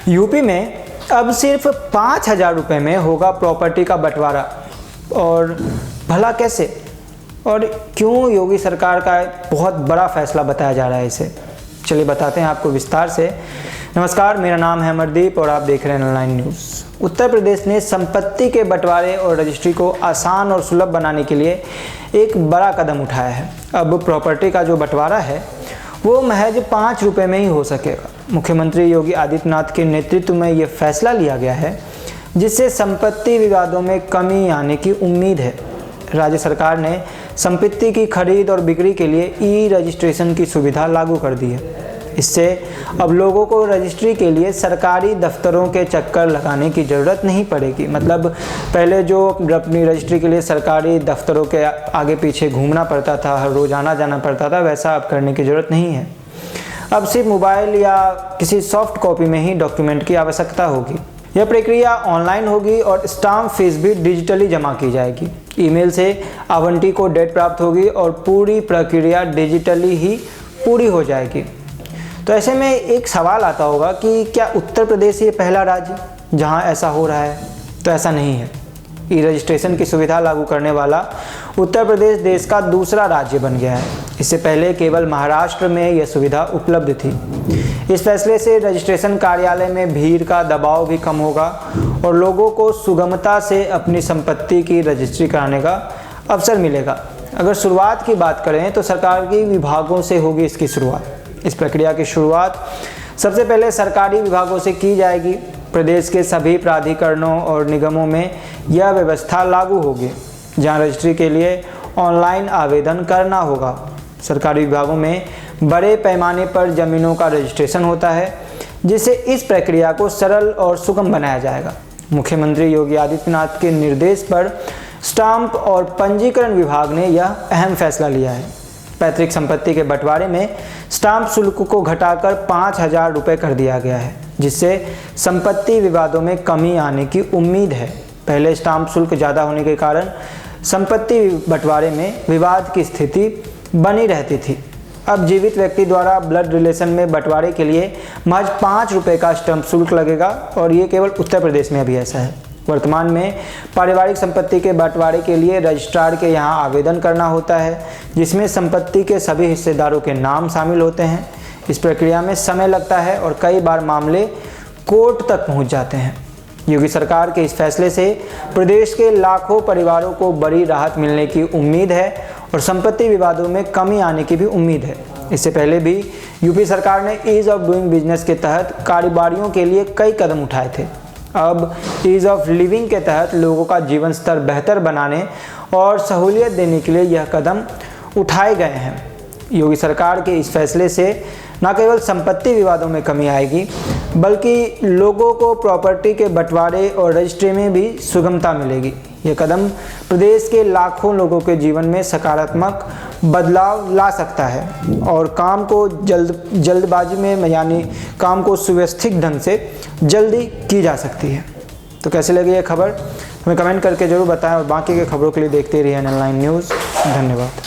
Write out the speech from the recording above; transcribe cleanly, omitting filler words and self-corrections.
UP में अब सिर्फ 5,000 रुपये में होगा प्रॉपर्टी का बंटवारा। और भला कैसे और क्यों योगी सरकार का बहुत बड़ा फैसला बताया जा रहा है इसे, चलिए बताते हैं आपको विस्तार से। नमस्कार, मेरा नाम है अमरदीप और आप देख रहे हैं ऑनलाइन न्यूज़। उत्तर प्रदेश ने संपत्ति के बंटवारे और रजिस्ट्री को आसान और सुलभ बनाने के लिए एक बड़ा कदम उठाया है। अब प्रॉपर्टी का जो बंटवारा है वो महज 5 रुपये में ही हो सकेगा। मुख्यमंत्री योगी आदित्यनाथ के नेतृत्व में ये फैसला लिया गया है, जिससे संपत्ति विवादों में कमी आने की उम्मीद है। राज्य सरकार ने संपत्ति की खरीद और बिक्री के लिए ई रजिस्ट्रेशन की सुविधा लागू कर दी है। इससे अब लोगों को रजिस्ट्री के लिए सरकारी दफ्तरों के चक्कर लगाने की ज़रूरत नहीं पड़ेगी। मतलब पहले जो अपनी रजिस्ट्री के लिए सरकारी दफ्तरों के आगे पीछे घूमना पड़ता था, हर रोज़ आना जाना पड़ता था, वैसा अब करने की ज़रूरत नहीं है। अब सिर्फ मोबाइल या किसी सॉफ्ट कॉपी में ही डॉक्यूमेंट की आवश्यकता होगी। यह प्रक्रिया ऑनलाइन होगी और स्टाम्प फीस भी डिजिटली जमा की जाएगी। ईमेल से आवंटी को डेट प्राप्त होगी और पूरी प्रक्रिया डिजिटली ही पूरी हो जाएगी। तो ऐसे में एक सवाल आता होगा कि क्या उत्तर प्रदेश ये पहला राज्य जहां ऐसा हो रहा है? तो ऐसा नहीं है। ई रजिस्ट्रेशन की सुविधा लागू करने वाला उत्तर प्रदेश देश का दूसरा राज्य बन गया है। इससे पहले केवल महाराष्ट्र में यह सुविधा उपलब्ध थी। इस फैसले से रजिस्ट्रेशन कार्यालय में भीड़ का दबाव भी कम होगा और लोगों को सुगमता से अपनी संपत्ति की रजिस्ट्री कराने का अवसर मिलेगा। अगर शुरुआत की बात करें तो सरकार की विभागों से होगी इसकी शुरुआत। इस प्रक्रिया की शुरुआत सबसे पहले सरकारी विभागों से की जाएगी। प्रदेश के सभी प्राधिकरणों और निगमों में यह व्यवस्था लागू होगी, जहां रजिस्ट्री के लिए ऑनलाइन आवेदन करना होगा। सरकारी विभागों में बड़े पैमाने पर ज़मीनों का रजिस्ट्रेशन होता है, जिससे इस प्रक्रिया को सरल और सुगम बनाया जाएगा। मुख्यमंत्री योगी आदित्यनाथ के निर्देश पर स्टाम्प और पंजीकरण विभाग ने यह अहम फैसला लिया है। पैतृक संपत्ति के बंटवारे में स्टाम्प शुल्क को घटाकर 5,000 रुपये कर दिया गया है, जिससे संपत्ति विवादों में कमी आने की उम्मीद है। पहले स्टाम्प शुल्क ज़्यादा होने के कारण संपत्ति बंटवारे में विवाद की स्थिति बनी रहती थी। अब जीवित व्यक्ति द्वारा ब्लड रिलेशन में बंटवारे के लिए महज 5 रुपये का स्टाम्प शुल्क लगेगा और ये केवल उत्तर प्रदेश में अभी ऐसा है। वर्तमान में पारिवारिक संपत्ति के बंटवारे के लिए रजिस्ट्रार के यहाँ आवेदन करना होता है, जिसमें संपत्ति के सभी हिस्सेदारों के नाम शामिल होते हैं। इस प्रक्रिया में समय लगता है और कई बार मामले कोर्ट तक पहुँच जाते हैं। योगी सरकार के इस फैसले से प्रदेश के लाखों परिवारों को बड़ी राहत मिलने की उम्मीद है और संपत्ति विवादों में कमी आने की भी उम्मीद है। इससे पहले भी यूपी सरकार ने ईज़ ऑफ डूइंग बिजनेस के तहत कारोबारियों के लिए कई कदम उठाए थे। अब ईज़ ऑफ लिविंग के तहत लोगों का जीवन स्तर बेहतर बनाने और सहूलियत देने के लिए यह कदम उठाए गए हैं। योगी सरकार के इस फैसले से न केवल संपत्ति विवादों में कमी आएगी, बल्कि लोगों को प्रॉपर्टी के बंटवारे और रजिस्ट्री में भी सुगमता मिलेगी। यह कदम प्रदेश के लाखों लोगों के जीवन में सकारात्मक बदलाव ला सकता है और काम को जल्दबाजी में यानी काम को सुव्यवस्थित ढंग से जल्दी की जा सकती है। तो कैसे लगी ये खबर हमें कमेंट करके ज़रूर बताएं और बाकी के खबरों के लिए देखते रहिए ऑनलाइन न्यूज़। धन्यवाद।